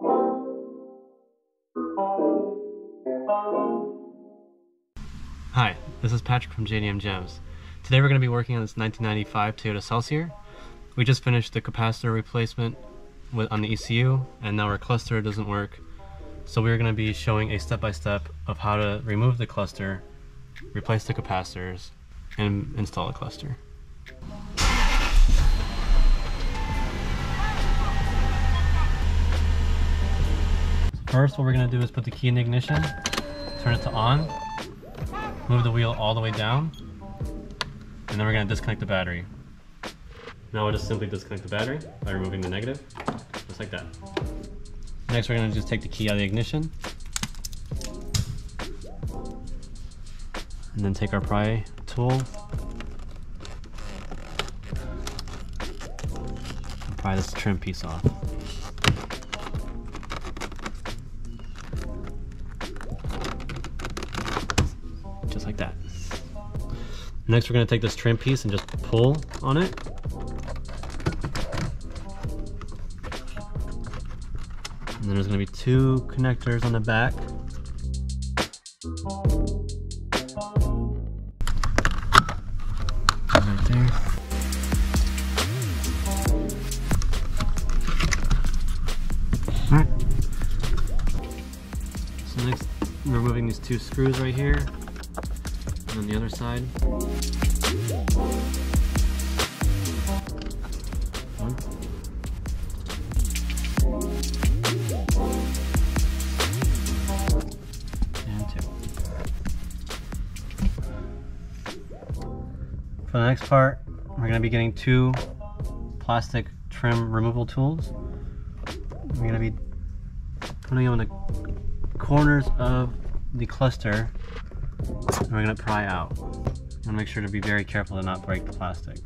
Hi, this is Patrick from JDM Gems. Today we're going to be working on this 1995 Toyota Celsior. We just finished the capacitor replacement on the ECU, and now our cluster doesn't work. So we're going to be showing a step-by-step of how to remove the cluster, replace the capacitors, and install a cluster. First, what we're going to do is put the key in the ignition, turn it to on, move the wheel all the way down, and then we're going to disconnect the battery. Now we'll just simply disconnect the battery by removing the negative, just like that. Next, we're going to just take the key out of the ignition, and then take our pry tool and pry this trim piece off. Just like that. Next, we're going to take this trim piece and just pull on it. And then there's going to be two connectors on the back. Right there. Alright. So next, we're removing these two screws right here. And on the other side. One. And two. For the next part, we're going to be getting two plastic trim removal tools. We're going to be putting them on the corners of the cluster, and we're going to pry out. You want to make sure to be very careful to not break the plastic.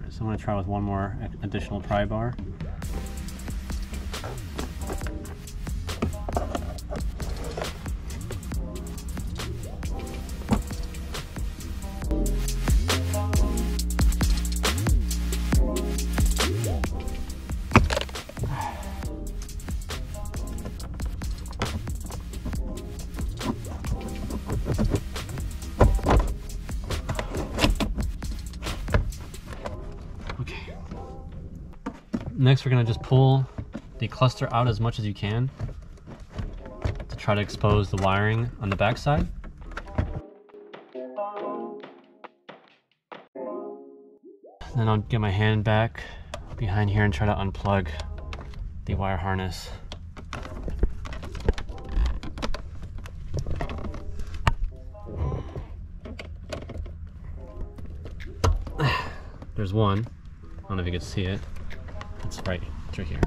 So I'm going to try with one more additional pry bar. Next, we're going to just pull the cluster out as much as you can to try to expose the wiring on the back side. Then I'll get my hand back behind here and try to unplug the wire harness. There's one. I don't know if you can see it. It's right through here.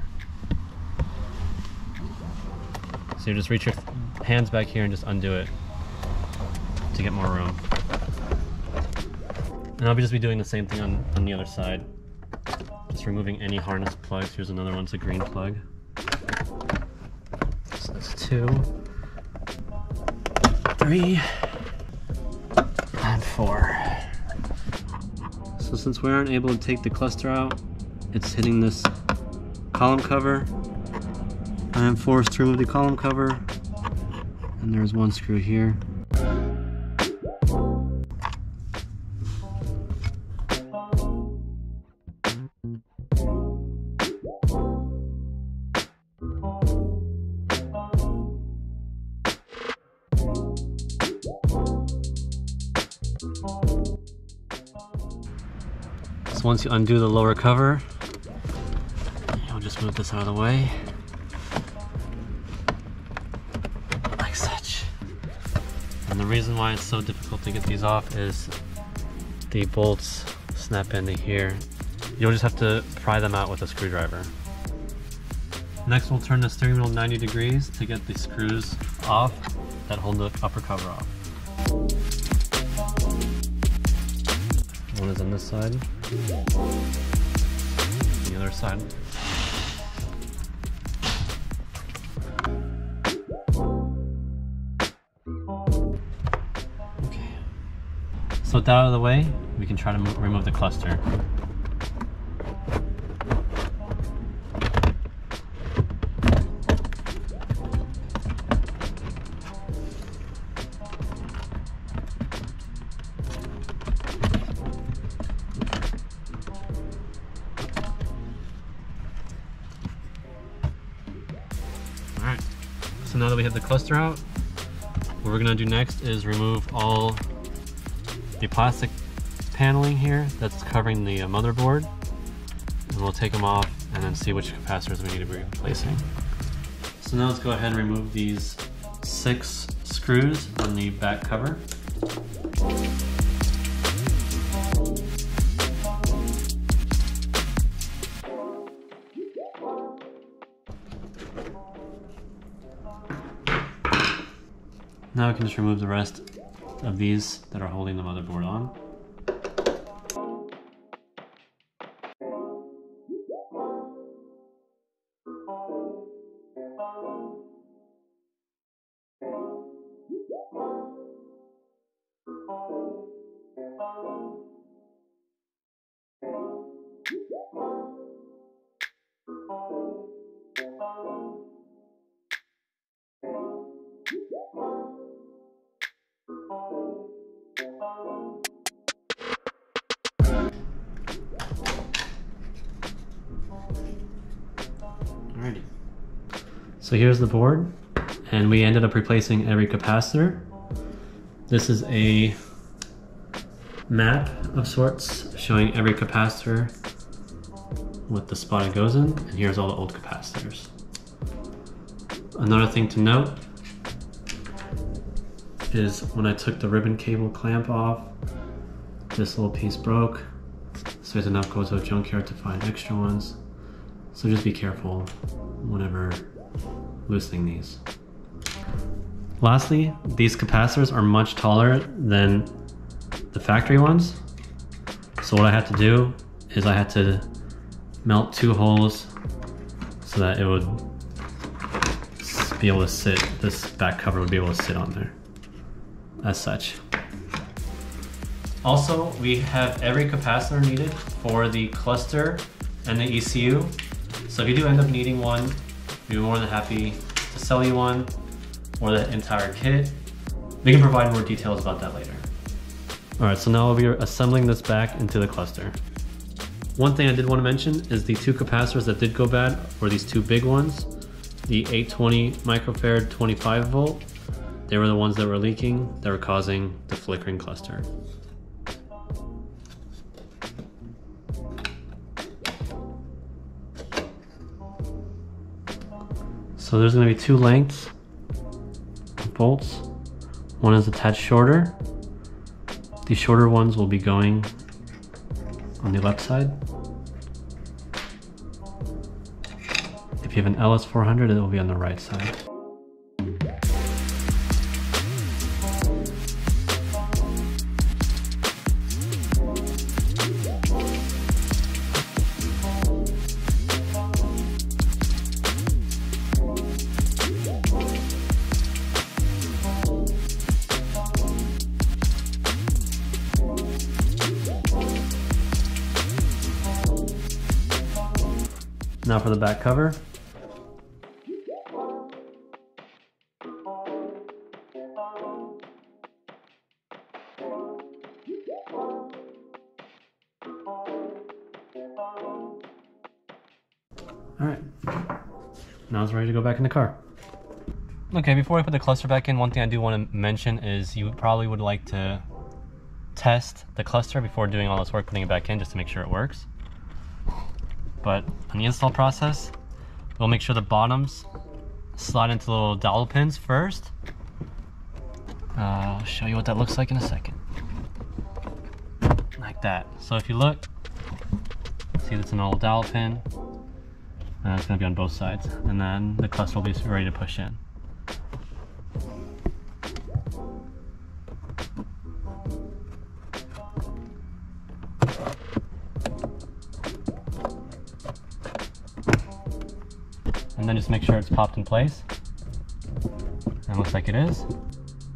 So you just reach your hands back here and just undo it to get more room. And I'll just be doing the same thing on the other side. Just removing any harness plugs. Here's another one, it's a green plug. So that's 2, 3, and 4. So since we aren't able to take the cluster out, it's hitting this column cover. I am forced to remove the column cover, and there's one screw here. So once you undo the lower cover, I'll just move this out of the way, like such. And the reason why it's so difficult to get these off is the bolts snap into here. You'll just have to pry them out with a screwdriver. Next, we'll turn the steering wheel 90 degrees to get the screws off that hold the upper cover off. One is on this side, the other side. So with that out of the way, we can try to remove the cluster. Alright, so now that we have the cluster out, what we're going to do next is remove all the plastic paneling here that's covering the motherboard, and we'll take them off and then see which capacitors we need to be replacing. So now let's go ahead and remove these 6 screws on the back cover. Now we can just remove the rest of these that are holding the motherboard on. Alrighty. So here's the board, and we ended up replacing every capacitor. This is a map of sorts showing every capacitor with the spot it goes in, and here's all the old capacitors. Another thing to note is when I took the ribbon cable clamp off, this little piece broke, so we had to now go to a junkyard to find extra ones. So just be careful whenever loosening these. Lastly, these capacitors are much taller than the factory ones. So what I had to do is I had to melt 2 holes so that it would be able to sit, this back cover would be able to sit on there as such. Also, we have every capacitor needed for the cluster and the ECU. So if you do end up needing one, we'd be more than happy to sell you one, or the entire kit. We can provide more details about that later. Alright, so now we'll be assembling this back into the cluster. One thing I did want to mention is the 2 capacitors that did go bad were these 2 big ones. The 820 microfarad 25 volt. They were the ones that were leaking, that were causing the flickering cluster. So there's going to be 2 lengths of bolts. One is attached shorter. The shorter ones will be going on the left side. If you have an LS400, it will be on the right side. Now for the back cover. Alright, now it's ready to go back in the car. Okay, before I put the cluster back in, one thing I do want to mention is you probably would like to test the cluster before doing all this work putting it back in, just to make sure it works. But on the install process, we'll make sure the bottoms slide into the little dowel pins first. I'll show you what that looks like in a second. Like that. So if you look, see that's an old dowel pin. And it's going to be on both sides. And then the cluster will be ready to push in. And then just make sure it's popped in place. And it looks like it is.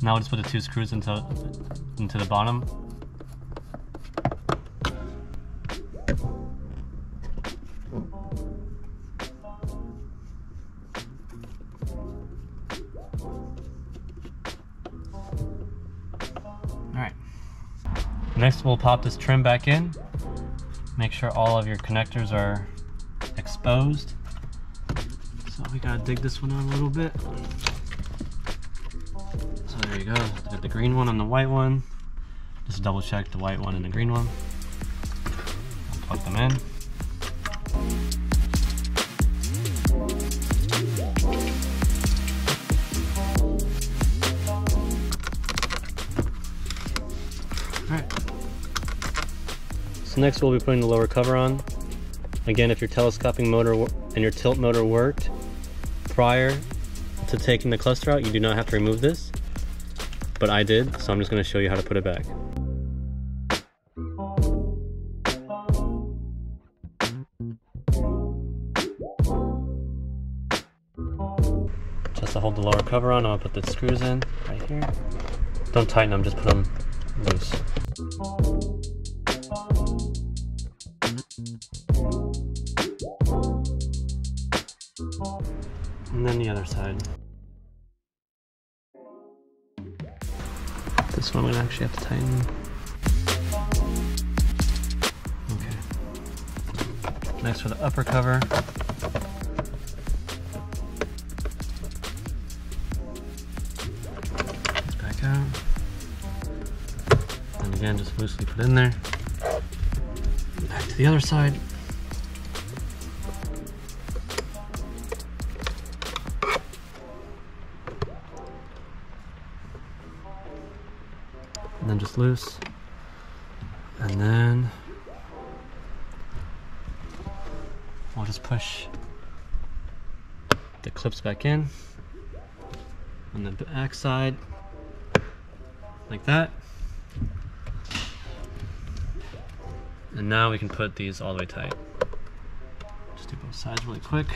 Now we'll just put the 2 screws into the bottom Next we'll pop this trim back in. Make sure all of your connectors are exposed. So we gotta dig this one out a little bit. So there you go, got the green one on the white one. Just double check the white one and the green one. Plug them in. Alright. So next we'll be putting the lower cover on. Again, if your telescoping motor and your tilt motor worked prior to taking the cluster out, you do not have to remove this. But I did, so I'm just going to show you how to put it back. Just to hold the lower cover on, I'll put the screws in right here. Don't tighten them, just put them loose. And then the other side. This one I'm gonna actually have to tighten. Okay. Next for the upper cover. Back out. And again, just loosely put in there. Back to the other side. And then just loose. And then we'll just push the clips back in on the back side, like that. And now we can put these all the way tight. Just do both sides really quick.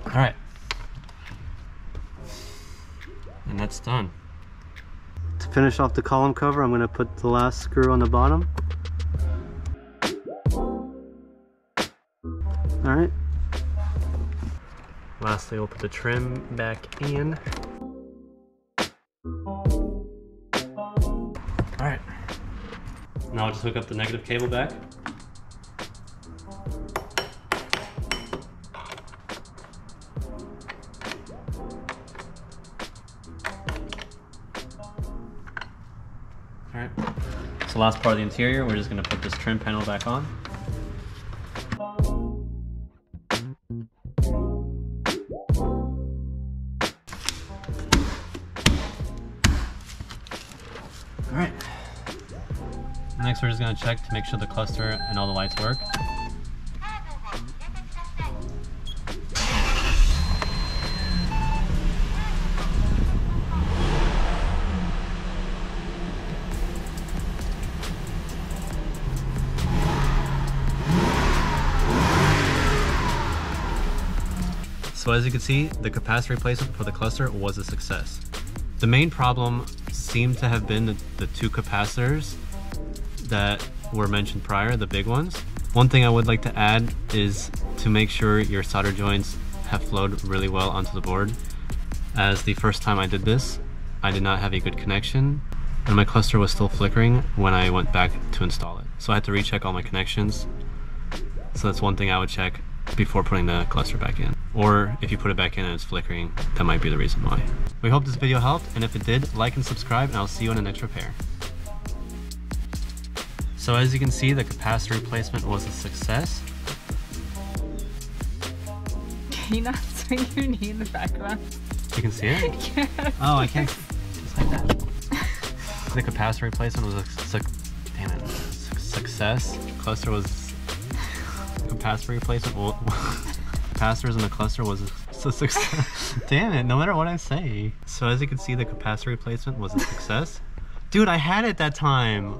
All right. And that's done. To finish off the column cover, I'm going to put the last screw on the bottom. All right. Lastly, we'll put the trim back in. All right. Now I'll just hook up the negative cable back. Alright, so last part of the interior, we're just going to put this trim panel back on. Alright, next we're just going to check to make sure the cluster and all the lights work. So as you can see, the capacitor replacement for the cluster was a success. The main problem seemed to have been the two capacitors that were mentioned prior, the big ones. One thing I would like to add is to make sure your solder joints have flowed really well onto the board. As the first time I did this, I did not have a good connection and my cluster was still flickering when I went back to install it. So I had to recheck all my connections. So that's one thing I would check before putting the cluster back in. Or if you put it back in and it's flickering, that might be the reason why. We hope this video helped, and if it did, like and subscribe, and I'll see you in the next repair. So as you can see, the capacitor replacement was a success. Can you not swing your knee in the background? You can see it? Yes. Oh, I can't. Just like that. The capacitor replacement was a success. Cluster was capacitor replacement. Capacitors in the cluster was a success. Damn it, no matter what I say. So as you can see, the capacitor replacement was a success. Dude, I had it that time.